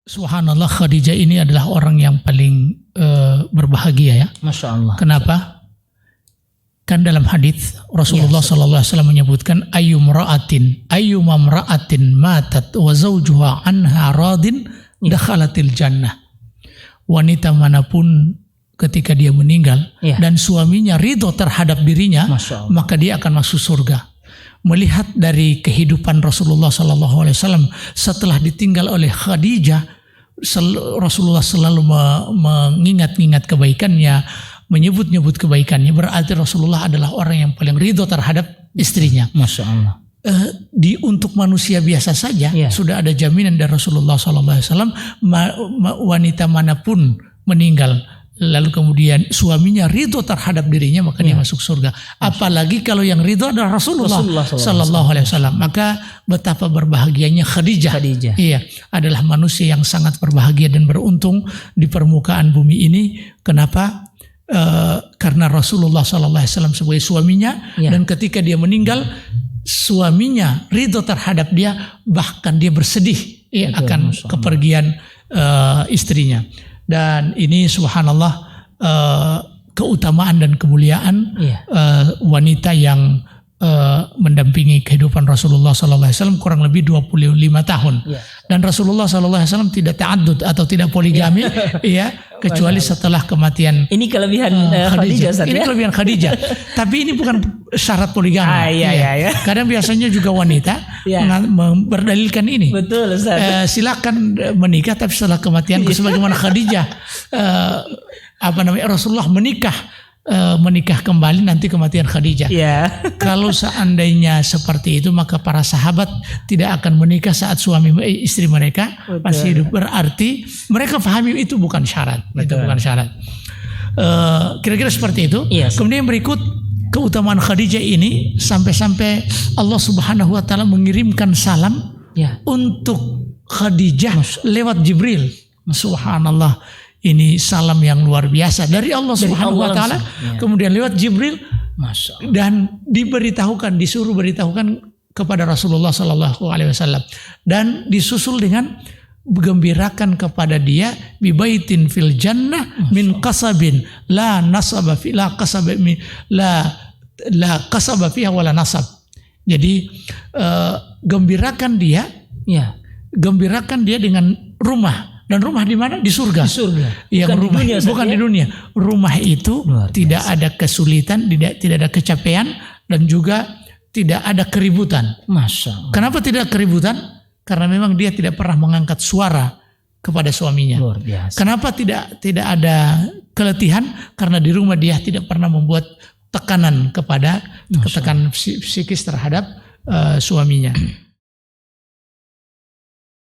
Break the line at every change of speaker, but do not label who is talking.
Subhanallah, Khadijah ini adalah orang yang paling berbahagia ya.
Masya Allah.
Kenapa? Kan dalam hadis Rasulullah SAW menyebutkan ayyuma mra'atin matat wa zawjuha anha radin dakhalatil jannah. Wanita manapun ketika dia meninggal dan suaminya ridho terhadap dirinya, maka dia akan masuk surga. Melihat dari kehidupan Rasulullah SAW setelah ditinggal oleh Khadijah, Rasulullah selalu mengingat-ingat kebaikannya, menyebut-nyebut kebaikannya. Berarti Rasulullah adalah orang yang paling ridho terhadap istrinya.
Masya Allah.
Untuk manusia biasa saja sudah ada jaminan dari Rasulullah SAW, wanita manapun meninggal lalu kemudian suaminya ridho terhadap dirinya, maka dia masuk surga. Apalagi kalau yang ridho adalah Rasulullah SAW. Maka betapa berbahagianya Khadijah. Iya, adalah manusia yang sangat berbahagia dan beruntung di permukaan bumi ini. Kenapa? Karena Rasulullah SAW sebagai suaminya, dan ketika dia meninggal, suaminya ridho terhadap dia, bahkan dia bersedih akan kepergian istrinya. Dan ini subhanallah keutamaan dan kemuliaan wanita yang mendampingi kehidupan Rasulullah SAW kurang lebih 25 tahun. Dan Rasulullah SAW tidak ta'addud atau tidak poligami kecuali setelah kematian.
Ini kelebihan Khadijah.
Ini kelebihan Khadijah. Tapi ini bukan syarat poligami. Kadang biasanya juga wanita berdalilkan ini.
Betul, Ustaz.
Silakan menikah tapi setelah kematianku, sebagaimana Khadijah Rasulullah menikah kembali nanti kematian Khadijah. Kalau seandainya seperti itu, maka para sahabat tidak akan menikah saat suami istri mereka masih hidup. Berarti mereka pahami itu bukan syarat. Itu bukan syarat. Kira-kira seperti itu. Kemudian berikut keutamaan Khadijah ini, sampai-sampai Allah Subhanahu wa taala mengirimkan salam untuk Khadijah lewat Jibril. Subhanallah. Ini salam yang luar biasa dari Allah Subhanahu wa taala, kemudian lewat Jibril, dan disuruh beritahukan kepada Rasulullah sallallahu alaihi wasallam, dan disusul dengan gembirakan kepada dia bibaitin fil jannah min qasabin la nasaba fi la qasaba la qasaba fiha wala nasab. Jadi gembirakan dia dengan rumah. Dan rumah di mana? Di surga. Yang bukan rumah di dunia, bukan di dunia. Rumah itu tidak ada kesulitan, tidak ada kecapean, dan juga tidak ada keributan. Kenapa tidak keributan? Karena memang dia tidak pernah mengangkat suara kepada suaminya. Kenapa tidak ada keletihan? Karena di rumah dia tidak pernah membuat tekanan psikis terhadap suaminya.